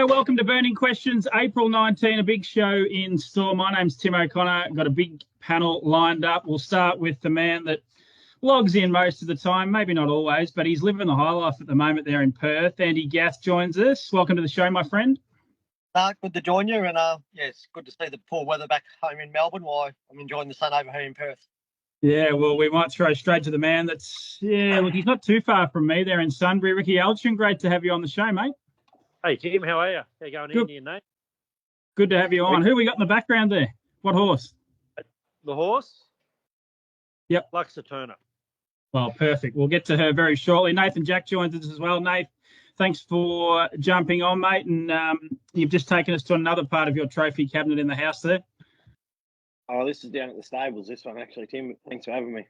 Hello, welcome to Burning Questions, April 19, a big show in store. My name's Tim O'Connor. Got a big panel lined up. We'll start with the man that logs in most of the time, maybe not always, but he's living the high life at the moment there in Perth. Andy Gath joins us. Welcome to the show, my friend. Good to join you, and it's good to see the poor weather back home in Melbourne while I'm enjoying the sun over here in Perth. Yeah, well, we might throw straight to the man that's, look, he's not too far from me there in Sunbury. Rickie Alchin, great to have you on the show, mate. Hey, Tim, how are you? How you going, Andy and Nate? Good to have you on. Who we got in the background there? What horse? The horse? Yep. Luxa Turner. Well, perfect. We'll get to her very shortly. Nathan Jack joins us as well. Nate, thanks for jumping on, mate. And you've just taken us to another part of your trophy cabinet in the house there. Oh, this is down at the stables, this one, actually, Tim. Thanks for having me.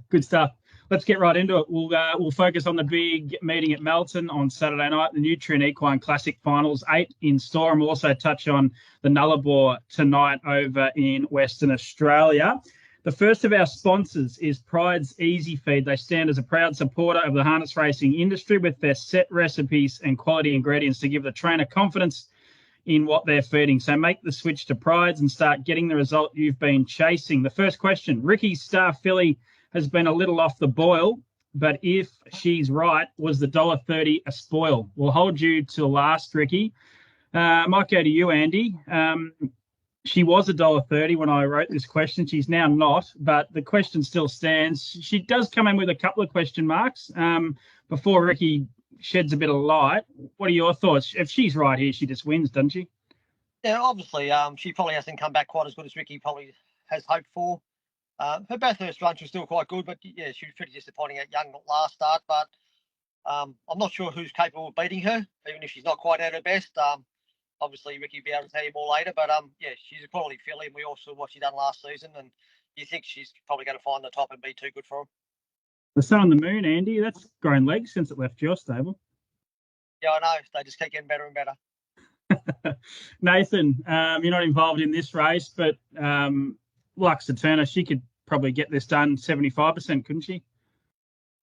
Good stuff. Let's get right into it. We'll focus on the big meeting at Melton on Saturday night, the Nutrien Equine Classic finals, 8 in store, and we'll also touch on the Nullarbor tonight over in Western Australia. The first of our sponsors is Pride's Easy Feed. They stand as a proud supporter of the harness racing industry with their set recipes and quality ingredients to give the trainer confidence in what they're feeding. So make the switch to Pride's and start getting the result you've been chasing. The first question, Rickie's star filly has been a little off the boil, but if she's right, was the $1.30 a spoil? We'll hold you till last, Rickie. Might go to you, Andy. She was $1.30 when I wrote this question. She's now not, but the question still stands. She does come in with a couple of question marks before Rickie sheds a bit of light. What are your thoughts? If she's right here, she just wins, doesn't she? Yeah, obviously, she probably hasn't come back quite as good as Rickie probably has hoped for. Her first runs were still quite good, but yeah, she was pretty disappointing at Young last start. But I'm not sure who's capable of beating her, even if she's not quite at her best. Obviously, Rickie will be able to tell you more later. But yeah, she's a quality filly, and we all saw what she done last season. And you think she's probably going to find the top and be too good for him. The Sun on the Moon, Andy, that's grown legs since it left your stable. Yeah, I know. They just keep getting better and better. Nathan, you're not involved in this race, but Luxa Turner, she could probably get this done 75%, couldn't she?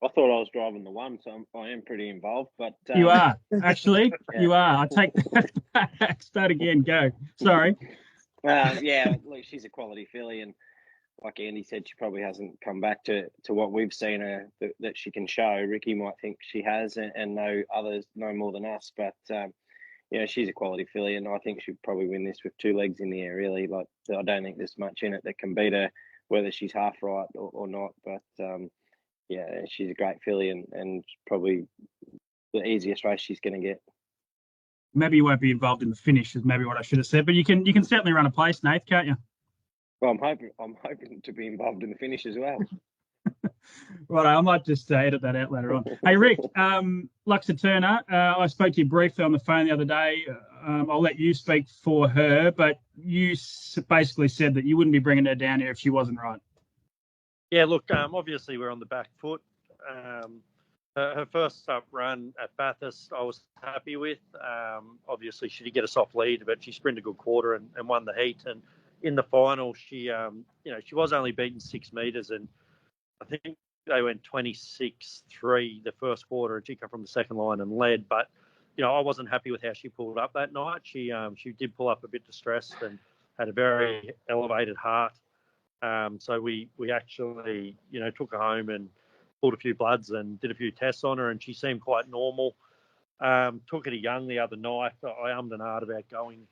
I thought I was driving the one, so I am pretty involved. But you are, actually. Yeah. You are. I take that back. Start again. Go. Sorry. Yeah, look, she's a quality filly, and like Andy said, she probably hasn't come back to what we've seen her that she can show. Rickie might think she has, and know others know more than us, but she's a quality filly, and I think she'd probably win this with 2 legs in the air, really. Like, I don't think there's much in it that can beat her, whether she's half right or not. But, she's a great filly and probably the easiest race she's going to get. Maybe you won't be involved in the finish, is maybe what I should have said, but you can certainly run a place, Nath, can't you? Well, I'm hoping to be involved in the finish as well. Right, I might just edit that out later on. Hey, Rick, Luxa Turner, I spoke to you briefly on the phone the other day. I'll let you speak for her, but you basically said that you wouldn't be bringing her down here if she wasn't right. Yeah, look, obviously we're on the back foot. Her first up run at Bathurst, I was happy with. Obviously, she did get a soft lead, but she sprinted a good quarter and won the heat. And in the final, she was only beaten 6 metres, and I think they went 26-3 the first quarter, and she came from the second line and led. But I wasn't happy with how she pulled up that night. She did pull up a bit distressed and had a very elevated heart. So we actually took her home and pulled a few bloods and did a few tests on her, and she seemed quite normal. Took her to Young the other night. I ummed and ahed about going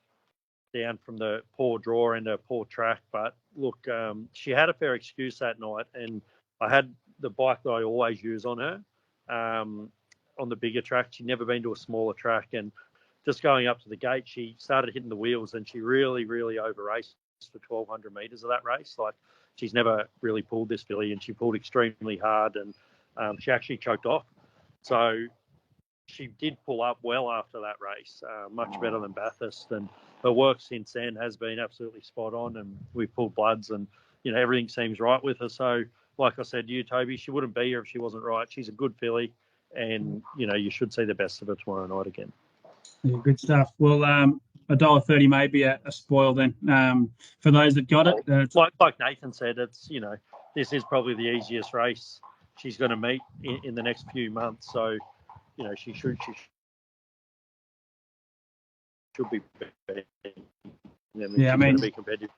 down from the poor draw into a poor track, but look, she had a fair excuse that night, and I had the bike that I always use on her on the bigger track. She'd never been to a smaller track, and just going up to the gate, she started hitting the wheels, and she really, really over-raced for 1,200 metres of that race. Like, she's never really pulled this filly, and she pulled extremely hard, and she actually choked off. So she did pull up well after that race, much better than Bathurst, and her work since then has been absolutely spot on, and we've pulled bloods, and everything seems right with her. So like I said to you, Toby, she wouldn't be here if she wasn't right. She's a good filly, and you should see the best of her tomorrow night again. Yeah, good stuff. Well, $1.30 may be a spoil then. For those that got it, like Nathan said, it's this is probably the easiest race she's going to meet in the next few months. So she should should be beating them. Yeah, I mean, going to be competitive.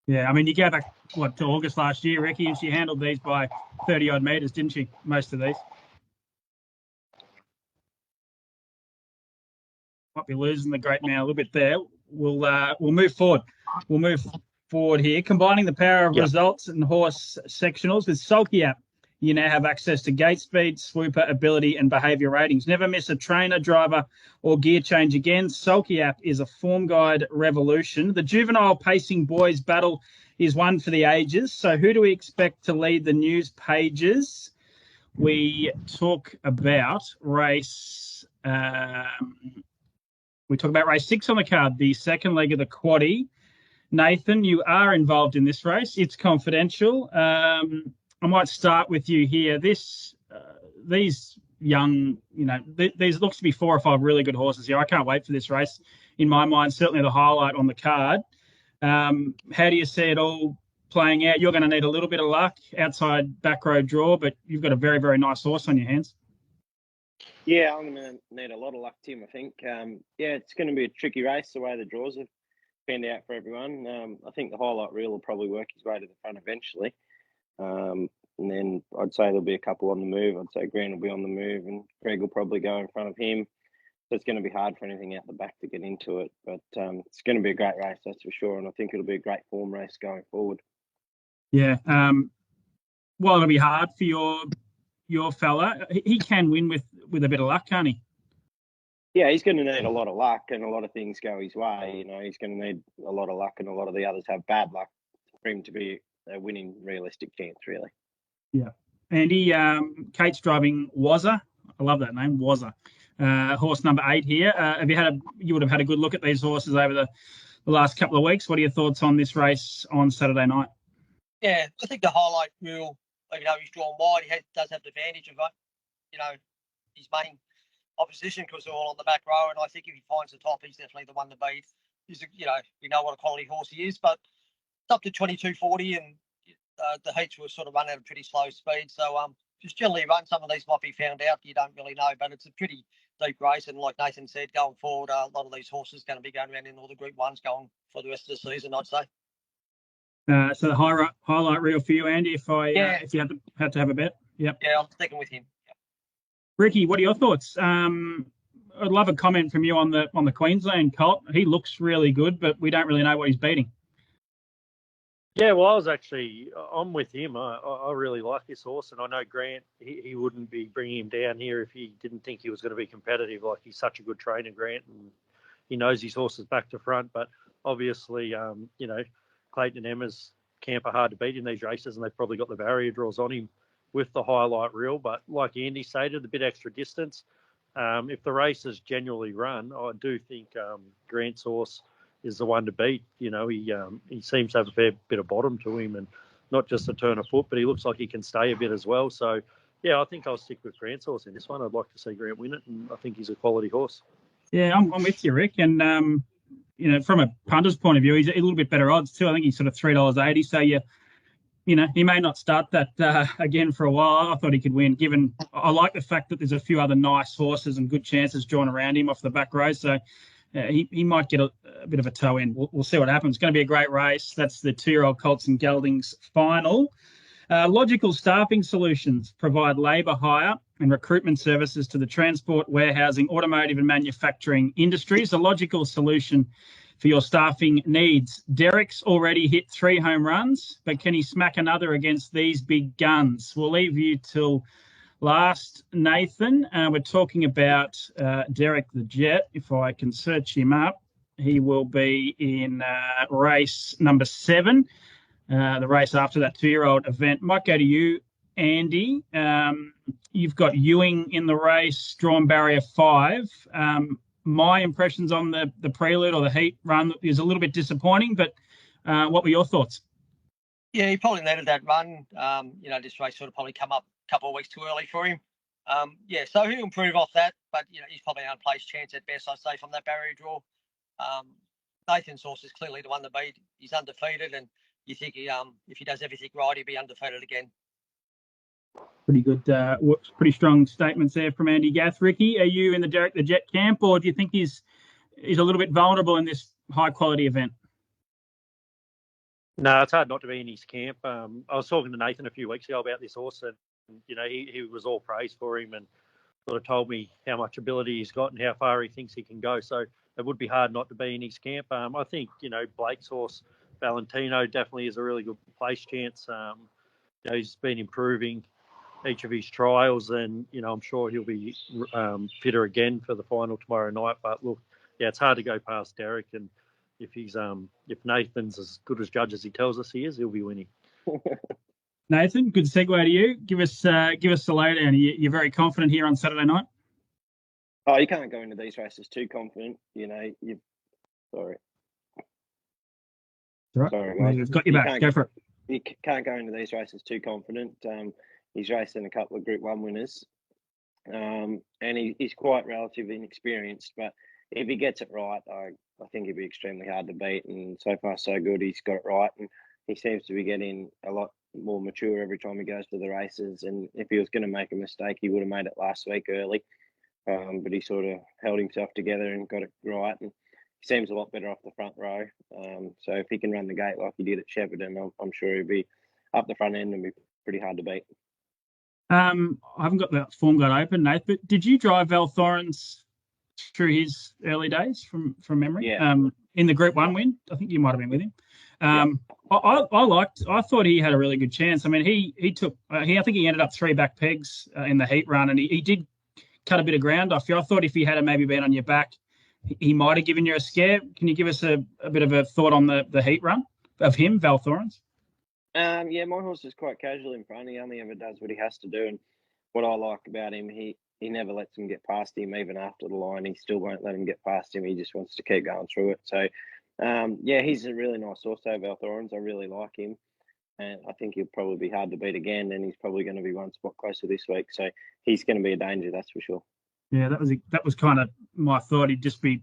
Yeah, I mean, you go back, to August last year, Rickie, and she handled these by 30-odd metres, didn't she, most of these? Might be losing the great man a little bit there. We'll move forward. We'll move forward here. Combining the power of results and horse sectionals with Sulky app, you now have access to gate speed, swooper, ability, and behaviour ratings. Never miss a trainer, driver, or gear change again. Sulky app is a form guide revolution. The juvenile pacing boys battle is one for the ages. So who do we expect to lead the news pages? We talk about race. We talk about race 6 on the card, the second leg of the quaddie. Nathan, you are involved in this race. It's confidential. I might start with you here. These young, these looks to be 4 or 5 really good horses here. I can't wait for this race. In my mind, certainly the highlight on the card. How do you see it all playing out? You're going to need a little bit of luck outside back row draw, but you've got a very, very nice horse on your hands. Yeah, I'm going to need a lot of luck, Tim, I think. It's going to be a tricky race the way the draws have panned out for everyone. I think the highlight reel will probably work his way to the front eventually. And then I'd say there'll be a couple on the move. I'd say Grant will be on the move and Greg will probably go in front of him. So it's going to be hard for anything out the back to get into it. But it's going to be a great race, that's for sure. And I think it'll be a great form race going forward. Yeah. Well, it'll be hard for your fella. He can win with a bit of luck, can't he? Yeah, he's going to need a lot of luck and a lot of things go his way. He's going to need a lot of luck and a lot of the others have bad luck for him to be a winning realistic chance, really. Yeah. Andy, Kate's driving Wazza. I love that name, Wazza. Horse number 8 here. You would have had a good look at these horses over the last couple of weeks. What are your thoughts on this race on Saturday night? Yeah, I think the highlight rule, he's drawn wide. He does have the advantage of his main opposition because they're all on the back row. And I think if he finds the top, he's definitely the one to beat. We know what a quality horse he is, but it's up to 22.40 and the heats were sort of run at a pretty slow speed. So just generally run. Some of these might be found out. You don't really know, but it's a pretty deep race. And like Nathan said, going forward, a lot of these horses are going to be going around in all the Group 1s going for the rest of the season, I'd say. So the highlight reel for you, Andy, if you had to have a bet. Yep. Yeah, I'm sticking with him. Yep. Rickie, what are your thoughts? I'd love a comment from you on the Queensland colt. He looks really good, but we don't really know what he's beating. Yeah, well, I'm with him. I really like this horse, and I know Grant, he wouldn't be bringing him down here if he didn't think he was going to be competitive. Like, he's such a good trainer, Grant, and he knows his horses back to front. But obviously, Clayton and Emma's camp are hard to beat in these races, and they've probably got the barrier draws on him with the highlight reel. But like Andy stated, a bit extra distance. If the race is genuinely run, I do think Grant's horse is the one to beat. He seems to have a fair bit of bottom to him and not just a turn of foot, but he looks like he can stay a bit as well. So, yeah, I think I'll stick with Grant's horse in this one. I'd like to see Grant win it, and I think he's a quality horse. Yeah, I'm with you, Rick. And, from a punter's point of view, he's a little bit better odds too. I think he's sort of $3.80. So, he may not start that again for a while. I thought he could win, given I like the fact that there's a few other nice horses and good chances drawn around him off the back row. So, he might get a bit of a toe in. We'll see what happens. It's going to be a great race. That's the 2-year-old Colts and Geldings final. Logical Staffing Solutions provide labour hire and recruitment services to the transport, warehousing, automotive and manufacturing industries. A logical solution for your staffing needs. Derek's already hit 3 home runs, but can he smack another against these big guns? We'll leave you till last, Nathan. We're talking about Derek the Jet. If I can search him up, he will be in race number 7, the race after that 2-year-old event. Might go to you, Andy. You've got Ewing in the race, drawn barrier 5. My impressions on the prelude or the heat run is a little bit disappointing, but what were your thoughts? Yeah, he probably needed that run. This race sort of probably come up a couple of weeks too early for him. So he'll improve off that, but he's probably an unplaced chance at best, I'd say, from that barrier draw. Nathan's horse is clearly the one to beat. He's undefeated, and you think if he does everything right, he'll be undefeated again. Pretty good, pretty strong statements there from Andy Gath. Rickie, are you in the Derek the Jet camp, or do you think he's is a little bit vulnerable in this high quality event? No, it's hard not to be in his camp. I was talking to Nathan a few weeks ago about this horse, and he was all praise for him, and sort of told me how much ability he's got and how far he thinks he can go. So it would be hard not to be in his camp. I think Blake's horse Valentino definitely is a really good place chance. He's been improving each of his trials, and I'm sure he'll be fitter again for the final tomorrow night. But look, it's hard to go past Derek, and if Nathan's as good as judge as he tells us he is, he'll be winning. Nathan, good segue to you. Give us the lowdown. You're very confident here on Saturday night. Oh, you can't go into these races too confident. Sorry. Right. Sorry, guys. We've got you back. Go for it. You can't go into these races too confident. He's racing a couple of Group 1 winners, and he's quite relatively inexperienced. But if he gets it right, I think he'll be extremely hard to beat. And so far, so good. He's got it right, and he seems to be getting a lot more mature every time he goes to the races. And if he was going to make a mistake, he would have made it last week early. But he sort of held himself together and got it right. And he seems a lot better off the front row. So if he can run the gate like he did at Shepparton, I'm sure he'll be up the front end and be pretty hard to beat. I haven't got the form guide open, Nate, but did you drive Val Thorens through his early days from memory? Yeah. In the Group 1 win? I think you might have been with him. I thought he had a really good chance. I mean, he took, I think he ended up 3 back pegs in the heat run, and he did cut a bit of ground off you. I thought if he had maybe been on your back, he might have given you a scare. Can you give us a bit of a thought on the heat run of him, Val Thorens? Yeah, my horse is quite casual in front. He only ever does what he has to do. And what I like about him, he never lets him get past him, even after the line. He still won't let him get past him. He just wants to keep going through it. So, he's a really nice horse, Val Thorens. I really like him. And I think he'll probably be hard to beat again. And he's probably going to be one spot closer this week. So he's going to be a danger, that's for sure. Yeah, that was kind of my thought. He'd just be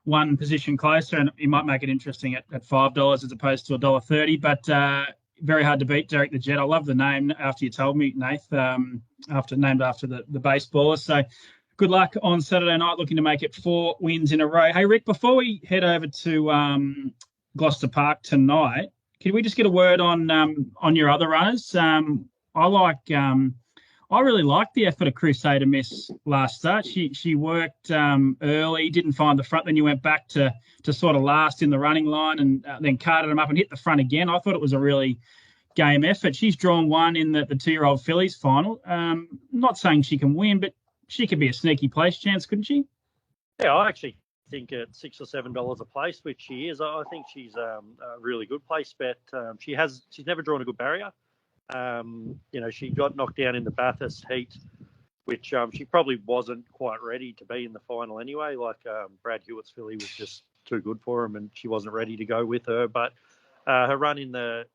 one position closer, and he might make it interesting at $5 as opposed to $1.30. But very hard to beat, Derek the Jet. I love the name after you told me, Nath, named after the baseballer. So good luck on Saturday night, looking to make it 4 wins in a row. Hey, Rick, before we head over to Gloucester Park tonight, can we just get a word on your other runners? I really liked the effort of Crusader Miss last start. She worked early, didn't find the front. Then you went back to sort of last in the running line, and then carted them up and hit the front again. I thought it was a really game effort. She's drawn 1 in the 2-year-old fillies final. Not saying she can win, but she could be a sneaky place chance, couldn't she? Yeah, I actually think at $6 or $7 a place, which she is, I think she's a really good place bet. She's never drawn a good barrier. She got knocked down in the Bathurst heat, which she probably wasn't quite ready to be in the final anyway. Like Brad Hewitt's filly was just too good for him, and she wasn't ready to go with her. But her run in the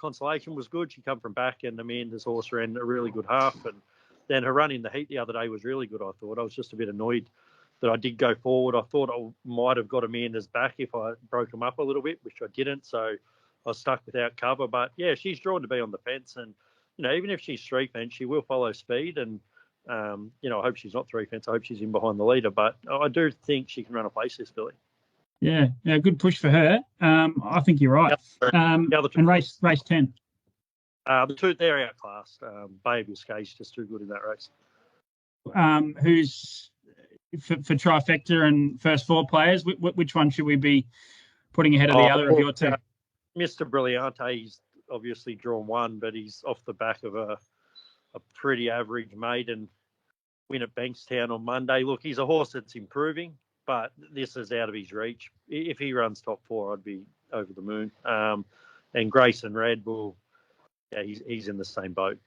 Consolation was good. She come from back, and Amanda's horse ran a really good half. And then her run in the heat the other day was really good, I thought. I was just a bit annoyed that I did go forward. I thought I might have got Amanda's back if I broke them up a little bit, which I didn't. So I was stuck without cover. But, yeah, she's drawn to be on the fence. And, even if she's 3 fence, she will follow speed. And, I hope she's not 3 fence. I hope she's in behind the leader. But I do think she can run a place, this filly. Yeah, good push for her. I think you're right. And race 10. The 2, they're outclassed. Babe Biscay's just too good in that race. Who's for trifecta and first 4 players? Which one should we be putting ahead of the other of your team? Mr. Brilliante, he's obviously drawn 1, but he's off the back of a pretty average maiden win at Bankstown on Monday. Look, he's a horse that's improving, but this is out of his reach. If he runs top 4, I'd be over the moon. And Grayson Red he's in the same boat.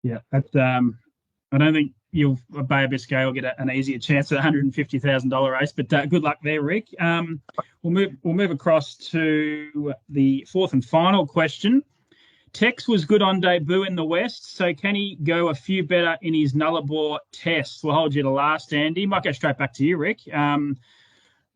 Yeah. That's, I don't think Bay of Biscay will get an easier chance at $150,000 race, but good luck there, Rick. We'll move across to the 4th and final question. Tex was good on debut in the West, so can he go a few better in his Nullarbor test? We'll hold you to last, Andy. Might go straight back to you, Rick.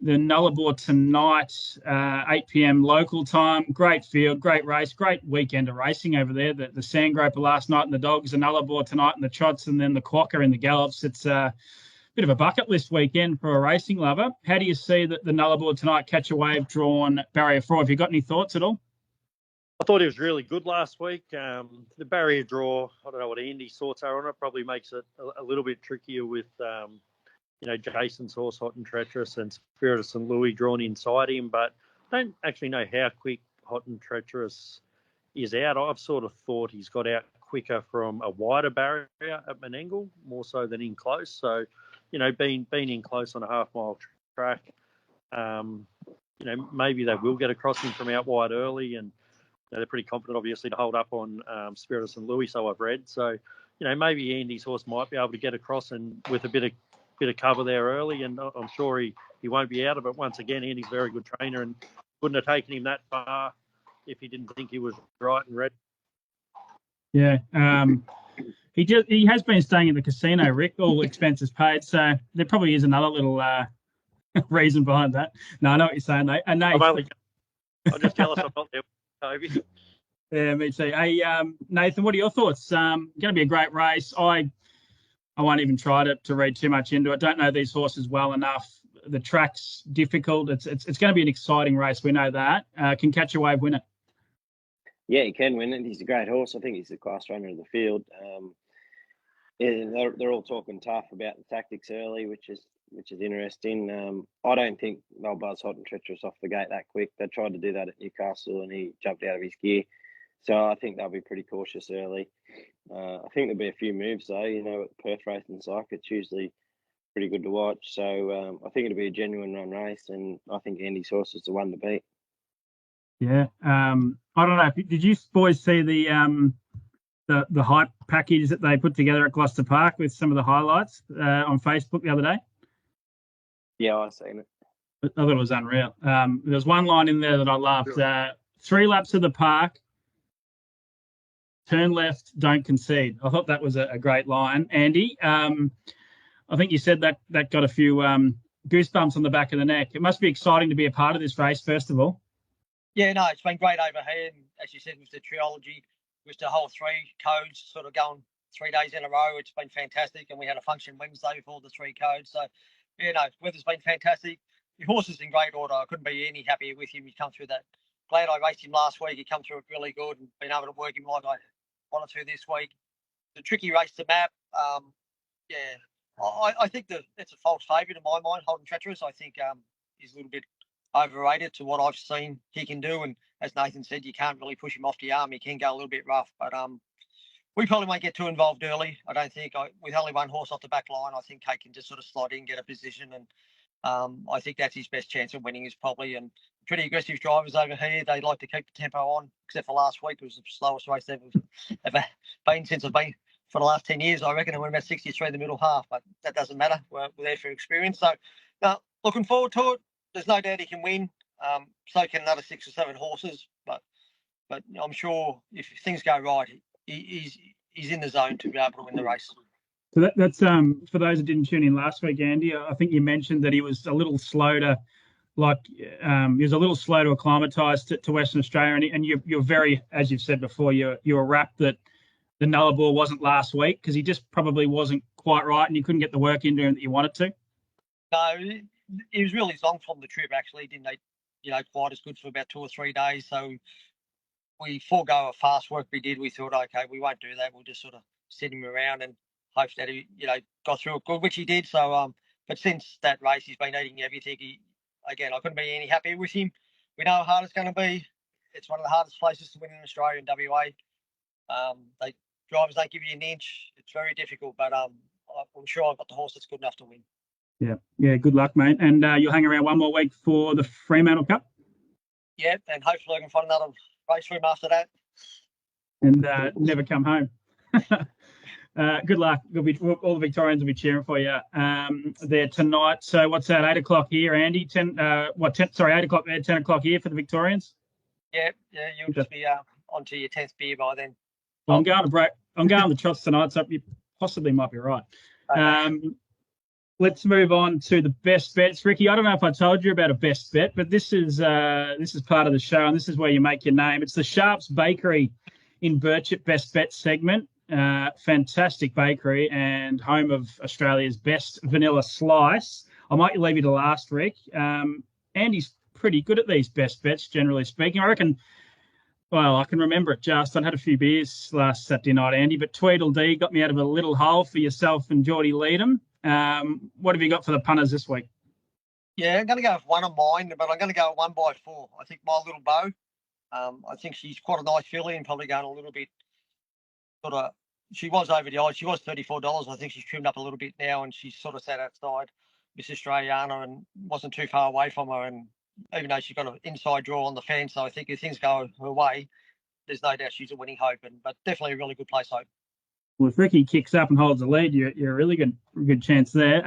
The Nullarbor tonight, 8 p.m. local time. Great field, great race, great weekend of racing over there. The Sandgroper last night and the Dogs, the Nullarbor tonight and the Trots, and then the Quokka and the Gallops. It's bit of a bucket list weekend for a racing lover. How do you see that the Nullarbor tonight, Catch a Wave, drawn barrier 4? Have you got any thoughts at all? I thought he was really good last week. The barrier draw, I don't know what Andy's thoughts are on it, probably makes it a little bit trickier with, Jason's horse, Hot and Treacherous, and Spirit of St. Louis drawn inside him, but I don't actually know how quick Hot and Treacherous is out. I've sort of thought he's got out quicker from a wider barrier at Menangle, more so than in close. So, being in close on a half-mile track, maybe they will get across him from out wide early, and they're pretty confident, obviously, to hold up on Spirit of St. Louis, so I've read. So, maybe Andy's horse might be able to get across and with a bit of cover there early, and I'm sure he won't be out of it. Once again, Andy's a very good trainer and wouldn't have taken him that far if he didn't think he was right and ready. Yeah. He has been staying at the casino, Rick, all expenses paid. So there probably is another little reason behind that. No, I know what you're saying, mate. And I'm just jealous I'm not there, Toby. Yeah, me too. Hey, Nathan, what are your thoughts? Going to be a great race. I won't even try to read too much into it. Don't know these horses well enough. The track's difficult. It's going to be an exciting race. We know that. Can Catch a Wave win it? Yeah, he can win it. He's a great horse. I think he's the class runner of the field. They're all talking tough about the tactics early, which is interesting. I don't think they'll buzz Hot and Treacherous off the gate that quick. They tried to do that at Newcastle and he jumped out of his gear. So I think they'll be pretty cautious early. I think there'll be a few moves though. At Perth racing cycle, it's usually pretty good to watch. So I think it'll be a genuine run race, and I think Andy's horse is the one to beat. Yeah. I don't know. Did you boys see the hype package that they put together at Gloucester Park with some of the highlights on Facebook the other day? Yeah, I've seen it. I thought it was unreal. There's one line in there that I loved. 3 laps of the park, turn left, don't concede. I thought that was a great line. Andy, I think you said that got a few goosebumps on the back of the neck. It must be exciting to be a part of this race, first of all. Yeah, no, it's been great over here. And as you said, with the trilogy, with the whole 3 codes sort of going 3 days in a row, it's been fantastic. And we had a function Wednesday with all the 3 codes. So, weather's been fantastic. The horse is in great order. I couldn't be any happier with him. He's come through that. Glad I raced him last week. He come through it really good and been able to work him like I wanted to this week. The tricky race to map. I think that it's a false favourite in my mind, Hot and Treacherous. I think he's a little bit overrated to what I've seen he can do. And as Nathan said, you can't really push him off the arm. He can go a little bit rough. But we probably won't get too involved early. I don't think. With only one horse off the back line, I think Kate can just sort of slide in, get a position. And I think that's his best chance of winning is probably. And pretty aggressive drivers over here. They like to keep the tempo on, except for last week. It was the slowest race they've ever been since I've been for the last 10 years. I reckon it went about 63 in the middle half, but that doesn't matter. We're there for experience. So looking forward to it. There's no doubt he can win. So can another 6 or 7 horses. But I'm sure if things go right, he's in the zone to be able to win the race. So that's for those that didn't tune in last week, Andy. I think you mentioned that he was a little slow to, acclimatise to Western Australia, and you're very, as you've said before, you're rapt that the Nullarbor wasn't last week because he just probably wasn't quite right, and you couldn't get the work into him that you wanted to. No, he was really zonked from the trip. Actually, didn't quite as good for about 2 or 3 days. So we forego a fast work we did. We thought, okay, we won't do that. We'll just sort of sit him around and hope that he, got through it good, which he did. So, but since that race, he's been eating everything. I couldn't be any happier with him. We know how hard it's going to be. It's one of the hardest places to win in Australia and WA. Drivers don't give you an inch. It's very difficult, but I'm sure I've got the horse that's good enough to win. Yeah. Good luck, mate. And you'll hang around one more week for the Fremantle Cup. Yeah, and hopefully I can find another race for him after that. And never come home. Good luck. All the Victorians will be cheering for you there tonight. So what's that, 8 o'clock here, Andy? 8 o'clock there, 10 o'clock here for the Victorians? Yeah, you'll just be on to your 10th beer by then. Well, I'm going to break. I'm going the trots tonight, so you possibly might be right. Let's move on to the best bets. Rickie, I don't know if I told you about a best bet, but this is part of the show, and this is where you make your name. It's the Sharps Bakery in Birchip best bet segment. fantastic bakery and home of Australia's best vanilla slice. I might leave you to last, Rick. Andy's pretty good at these best bets, generally speaking. I reckon, well, I can remember it just. I'd had a few beers last Saturday night, Andy, but Tweedledee got me out of a little hole for yourself and Geordie Leadham. What have you got for the punters this week? Yeah, I'm going to go with one of mine, but I'm going to go 1x4. I think My Little Bow. I think she's quite a nice filly and probably going a little bit sort of. She was over the odds. She was $34. I think she's trimmed up a little bit now, and she's sort of sat outside Miss Australiana and wasn't too far away from her. And even though she's got an inside draw on the fence, so I think if things go her way, there's no doubt she's a winning hope. But definitely a really good place hope. Well, if Ricky kicks up and holds the lead, you're a really good chance there.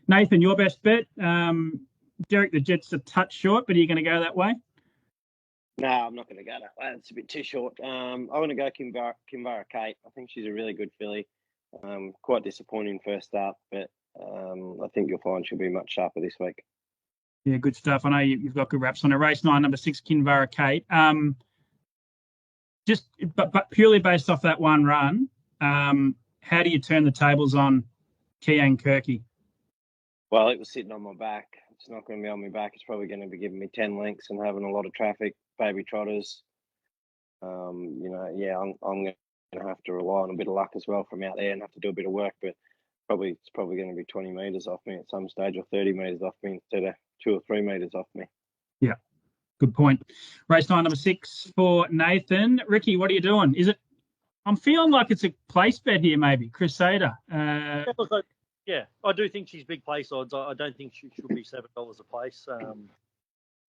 Nathan, your best bet. Derek the Jet's a touch short, but are you going to go that way? No, I'm not going to go that way. It's a bit too short. I want to go Kinvara Kate. I think she's a really good filly. Quite disappointing first up, but I think you'll find she'll be much sharper this week. Yeah, good stuff. I know you've got good wraps on her. Race 9, number 6, Kinvara Kate. But purely based off that one run, how do you turn the tables on Kian Kirky? Well, it was sitting on my back. It's not going to be on my back. It's probably going to be giving me 10 lengths and having a lot of traffic, baby trotters. I'm going to have to rely on a bit of luck as well from out there and have to do a bit of work. But it's probably going to be 20 metres off me at some stage, or 30 metres off me instead of 2 or 3 metres off me. Yeah, good point. Race 9, number 6 for Nathan. Ricky, what are you doing? I'm feeling like it's a place bet here, maybe Crusader. Yeah, I do think she's big place odds. I don't think she should be $7 a place.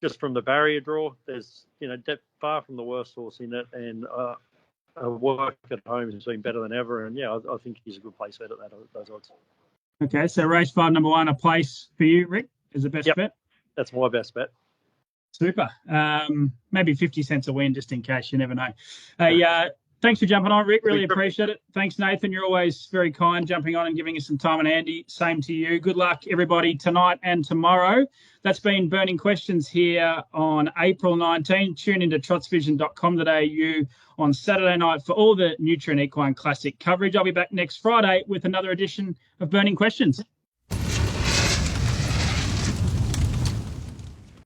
Just from the barrier draw, there's far from the worst horse in it, and her work at home has been better than ever. And yeah, I think she's a good place bet at those odds. Okay, so race 5, number 1, a place for you, Rick, is the best bet. That's my best bet. Super. Maybe 50 cents a win, just in case. You never know. Thanks for jumping on, Rick. Really appreciate it. Thanks, Nathan. You're always very kind, jumping on and giving us some time. And Andy, same to you. Good luck, everybody, tonight and tomorrow. That's been Burning Questions here on April 19. Tune into trotsvision.com.au on Saturday night for all the Nutrien Equine Classic coverage. I'll be back next Friday with another edition of Burning Questions.